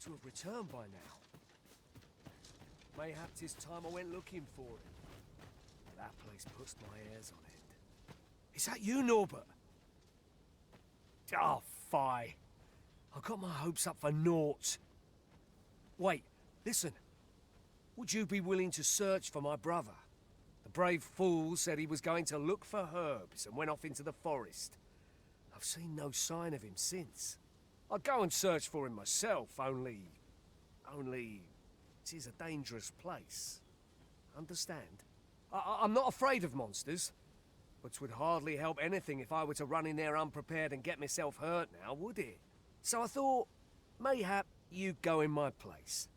ought to have returned by now. Mayhap 'tis time I went looking for him. That place puts my hairs on end. Is that you, Norbert? Oh, fie. I got my hopes up for naught. Wait, listen. Would you be willing to search for my brother? The brave fool said he was going to look for herbs and went off into the forest. I've seen no sign of him since. I'd go and search for him myself, only... it is a dangerous place. Understand? I'm not afraid of monsters, but 'twould hardly help anything if I were to run in there unprepared and get myself hurt now, would it? So I thought, mayhap you'd go in my place.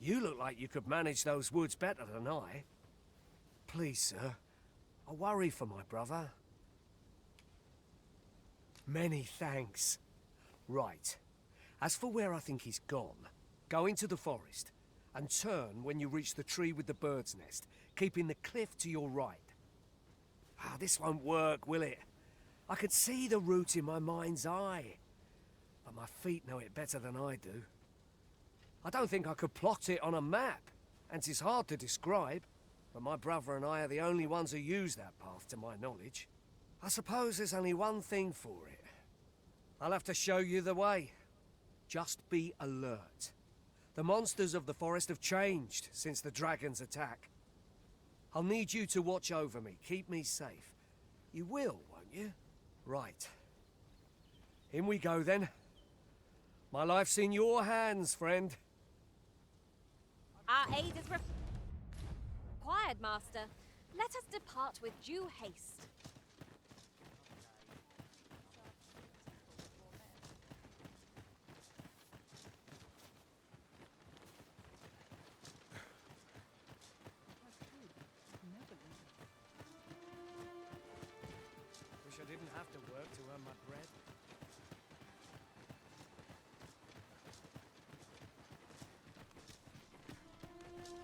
You look like you could manage those woods better than I. Please, sir, I worry for my brother. Many thanks. Right. As for where I think he's gone, go into the forest and turn when you reach the tree with the bird's nest, keeping the cliff to your right. Ah, this won't work, will it? I could see the route in my mind's eye, but my feet know it better than I do. I don't think I could plot it on a map, and 'tis hard to describe, but my brother and I are the only ones who use that path to my knowledge. I suppose there's only one thing for it. I'll have to show you the way. Just be alert. The monsters of the forest have changed since the dragon's attack. I'll need you to watch over me, keep me safe. You will, won't you? Right. In we go then. My life's in your hands, friend. Our aid is required, Master. Let us depart with due haste. Wish I didn't have to work to earn my bread.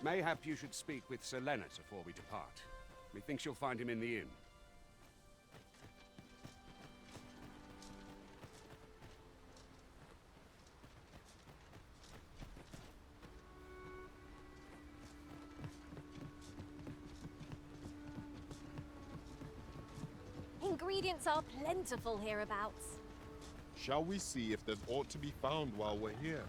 Mayhap you should speak with Sir Leonard before we depart. Methinks you'll find him in the inn. Ingredients are plentiful hereabouts. Shall we see if there's aught to be found while we're here?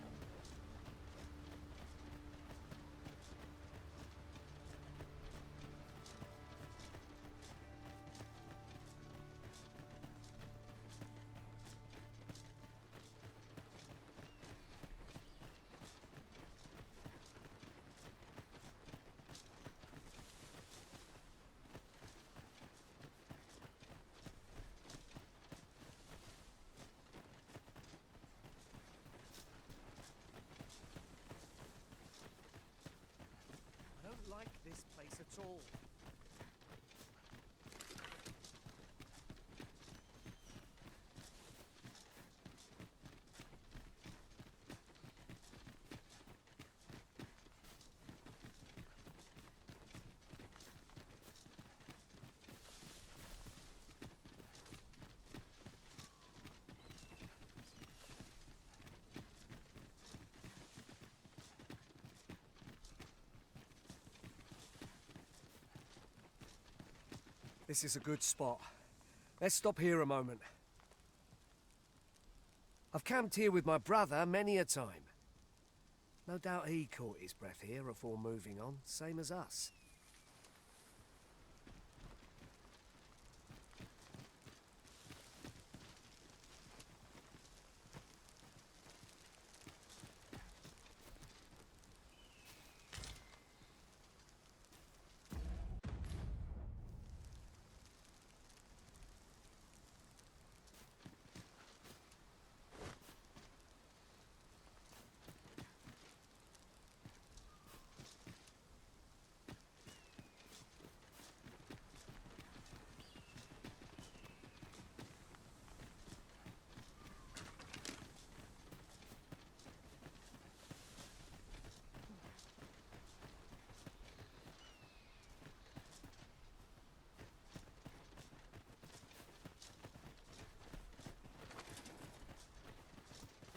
I don't like this place at all. This is a good spot. Let's stop here a moment. I've camped here with my brother many a time. No doubt he caught his breath here before moving on, same as us.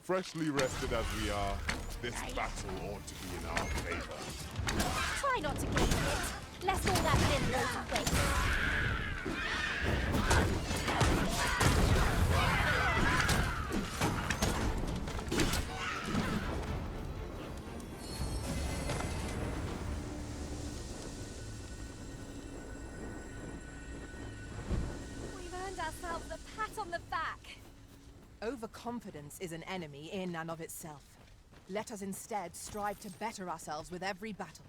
Freshly rested as we are, This battle ought to be in our favor. Try not to get hit, lest all that vim go to waste. We've earned ourselves a pat on the back. Overconfidence is an enemy in and of itself. Let us instead strive to better ourselves with every battle.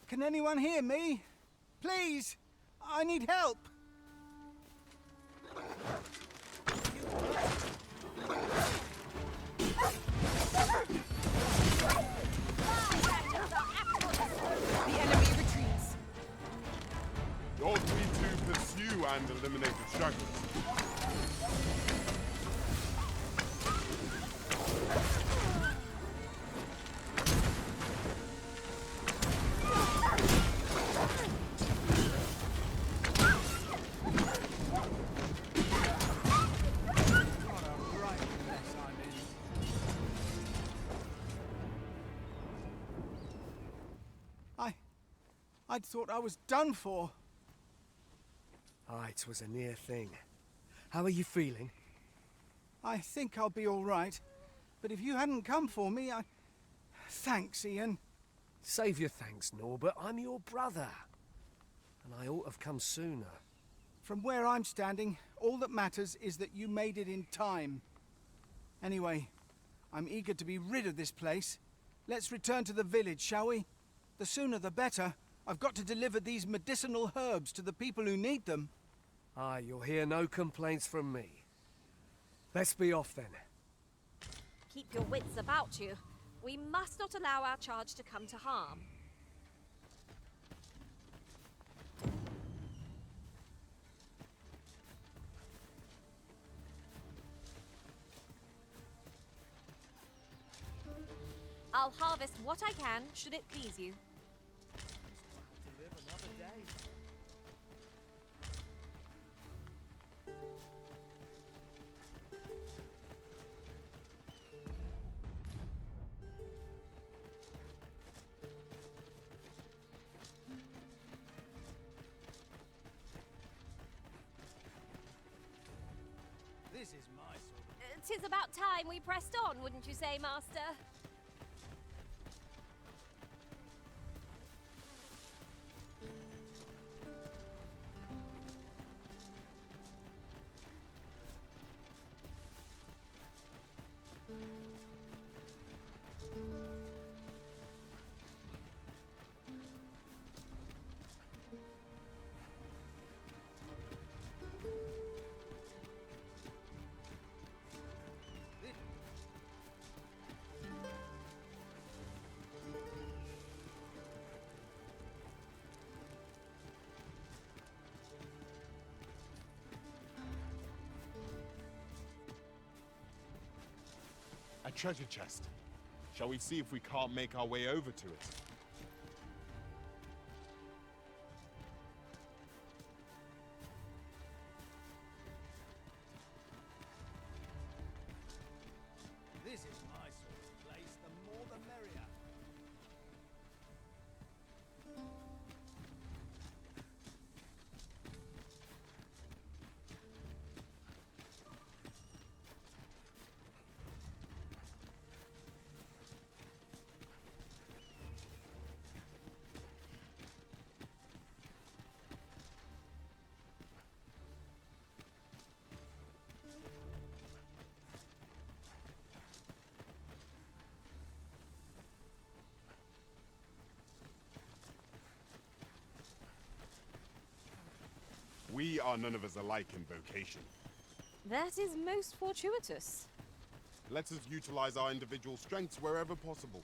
Can anyone hear me? Please! I need help! The enemy retreats. Ought we to pursue and eliminate the stragglers? I'd thought I was done for. Aye, it was a near thing. How are you feeling? I think I'll be all right. But if you hadn't come for me, Thanks, Ian. Save your thanks, Norbert. I'm your brother. And I ought to have come sooner. From where I'm standing, all that matters is that you made it in time. Anyway, I'm eager to be rid of this place. Let's return to the village, shall we? The sooner the better. I've got to deliver these medicinal herbs to the people who need them. Aye, you'll hear no complaints from me. Let's be off then. Keep your wits about you. We must not allow our charge to come to harm. I'll harvest what I can, should it please you. To live another day. This is my sort of... 'Tis about time we pressed on, wouldn't you say, Master? A treasure chest. Shall we see if we can't make our way over to it? This is my sort of place. The more the merrier. are none of us alike in vocation. That is most fortuitous. Let us utilize our individual strengths wherever possible.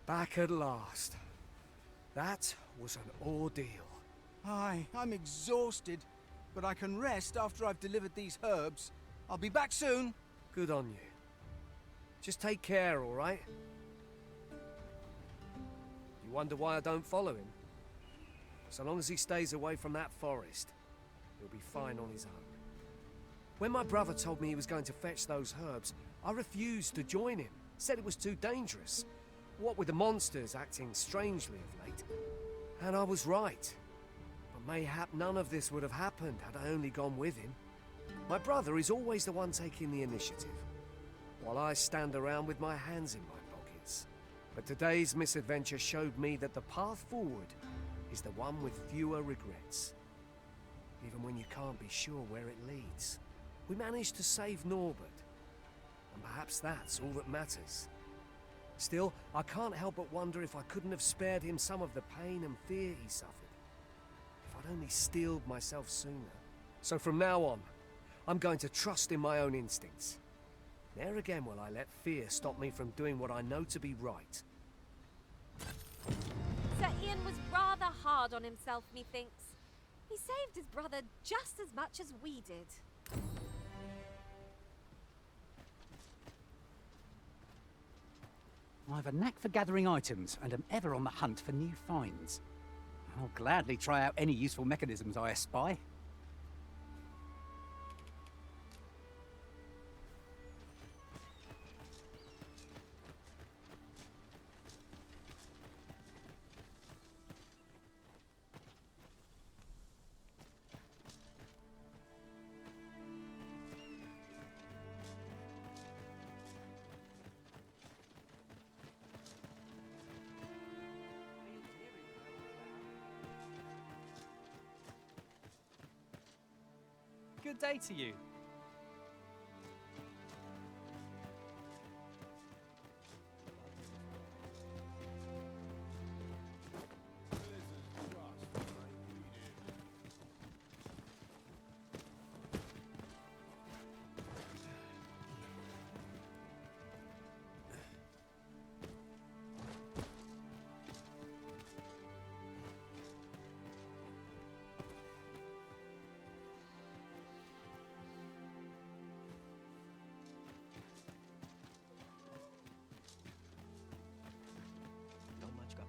Back at last. That was an ordeal. Aye, I'm exhausted, but I can rest after I've delivered these herbs. I'll be back soon. Good on you. Just take care, all right? You wonder why I don't follow him? So long as he stays away from that forest, he'll be fine on his own. When my brother told me he was going to fetch those herbs, I refused to join him. Said it was too dangerous. What with the monsters acting strangely of late. And I was right. But mayhap none of this would have happened had I only gone with him. My brother is always the one taking the initiative, while I stand around with my hands in my pockets. But today's misadventure showed me that the path forward is the one with fewer regrets. Even when you can't be sure where it leads. We managed to save Norbert, and perhaps that's all that matters. Still, I can't help but wonder if I couldn't have spared him some of the pain and fear he suffered. If I'd only steeled myself sooner. So from now on, I'm going to trust in my own instincts. Ne'er again will I let fear stop me from doing what I know to be right. Sir Ian was rather hard on himself, methinks. He saved his brother just as much as we did. I've a knack for gathering items and am ever on the hunt for new finds. I'll gladly try out any useful mechanisms I espy. Good day to you.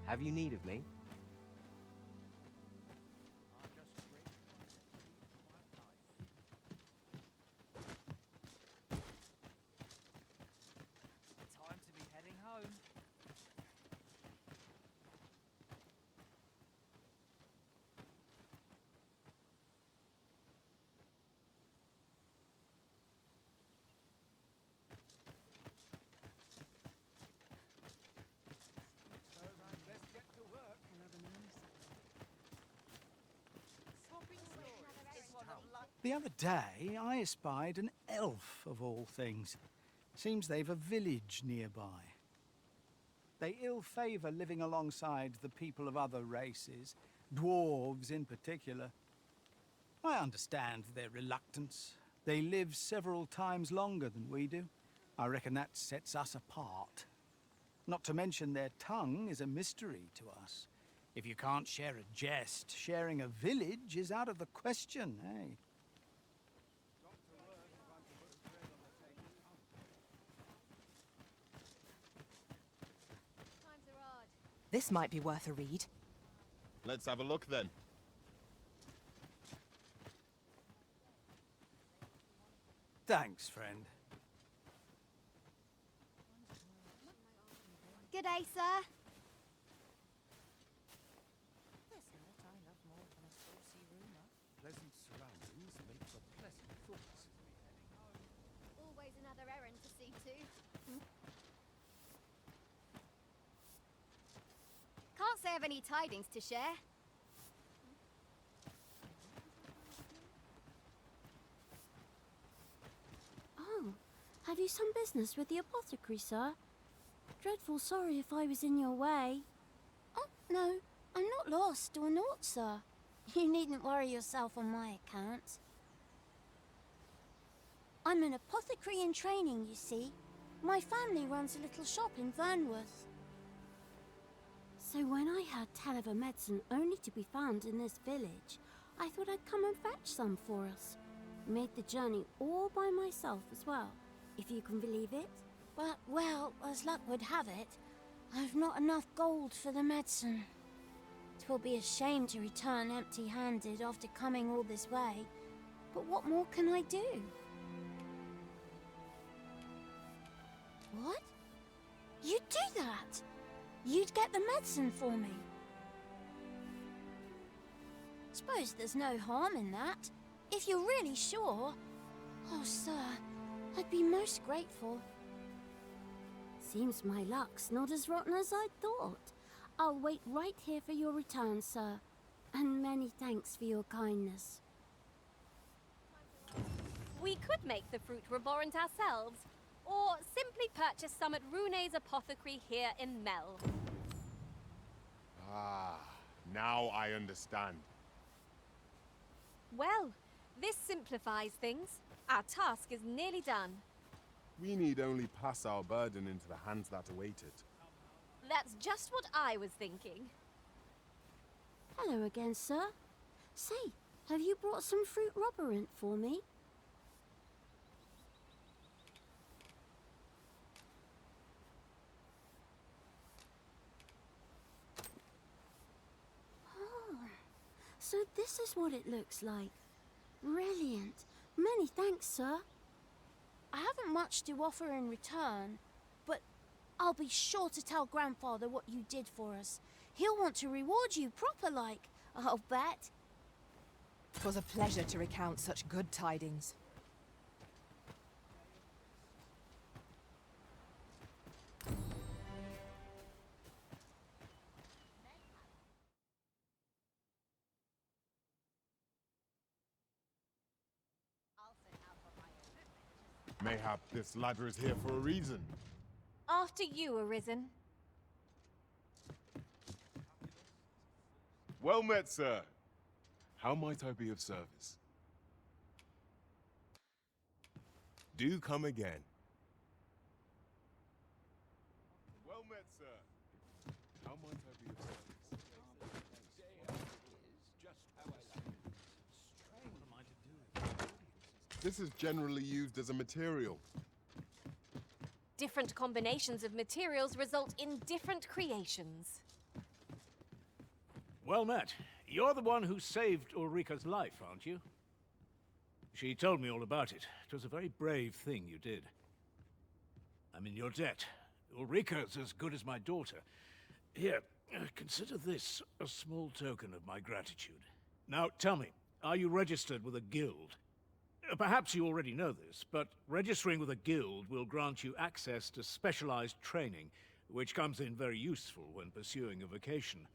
Have you need of me? Time to be heading home. The other day, I espied an elf, of all things. Seems they've a village nearby. They ill favour living alongside the people of other races, dwarves in particular. I understand their reluctance. They live several times longer than we do. I reckon that sets us apart. Not to mention their tongue is a mystery to us. If you can't share a jest, sharing a village is out of the question, eh? This might be worth a read. Let's have a look then. Thanks, friend. Good day, sir. have any tidings to share? Oh, have you some business with the apothecary, sir? Dreadful sorry if I was in your way. Oh, no, I'm not lost or naught, sir. You needn't worry yourself on my account. I'm an apothecary in training, you see. My family runs a little shop in Vernworth. So when I heard tell of a medicine only to be found in this village, I thought I'd come and fetch some for us. Made the journey all by myself as well, if you can believe it. But, well, as luck would have it, I've not enough gold for the medicine. 'Twill be a shame to return empty-handed after coming all this way, but what more can I do? What? You'd do that? You'd get the medicine for me? Suppose there's no harm in that, if you're really sure. Oh, sir, I'd be most grateful. Seems my luck's not as rotten as I thought. I'll wait right here for your return, sir. And many thanks for your kindness. We could make the fruit reborant ourselves, or simply purchase some at Rune's apothecary here in Mel. Ah, now I understand. Well, this simplifies things. Our task is nearly done. We need only pass our burden into the hands that await it. That's just what I was thinking. Hello again, sir. Say, have you brought some fruit roborant for me? Oh, so this is what it looks like. Brilliant. Many thanks, sir. I haven't much to offer in return, but I'll be sure to tell Grandfather what you did for us. He'll want to reward you proper-like, I'll bet. 'Twas a pleasure to recount such good tidings. Mayhap this ladder is here for a reason. After you, Arisen. Well met, sir. How might I be of service? Do come again. Well met, sir. How might I be of service? This is generally used as a material. Different combinations of materials result in different creations. Well met. You're the one who saved Ulrika's life, aren't you? She told me all about it. It was a very brave thing you did. I'm in your debt. Ulrika's as good as my daughter. Here, consider this a small token of my gratitude. Now, tell me, are you registered with a guild? Perhaps you already know this, but registering with a guild will grant you access to specialized training, which comes in very useful when pursuing a vocation.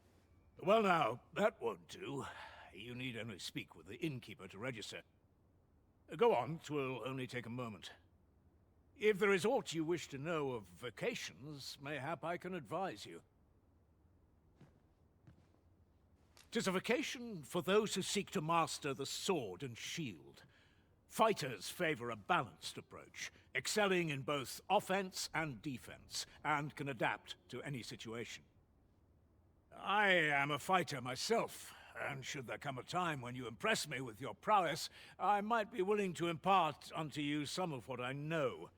Well now, that won't do. You need only speak with the innkeeper to register. Go on, 'twill only take a moment. If there is aught you wish to know of vocations, mayhap I can advise you. 'Tis a vocation for those who seek to master the sword and shield. Fighters favor a balanced approach, excelling in both offense and defense, and can adapt to any situation. I am a fighter myself, and should there come a time when you impress me with your prowess, I might be willing to impart unto you some of what I know.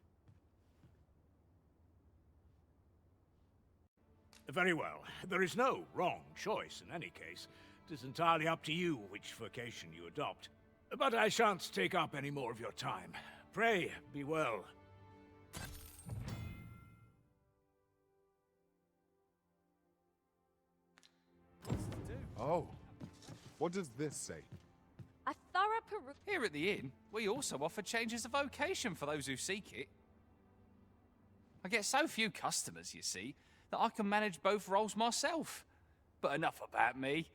Very well. There is no wrong choice in any case. It is entirely up to you which vocation you adopt. But I shan't take up any more of your time. Pray, be well. Oh, what does this say? A thorough perusal. Here at the inn, we also offer changes of vocation for those who seek it. I get so few customers, you see, that I can manage both roles myself. But enough about me.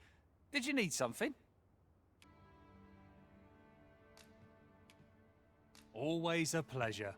Did you need something? Always a pleasure.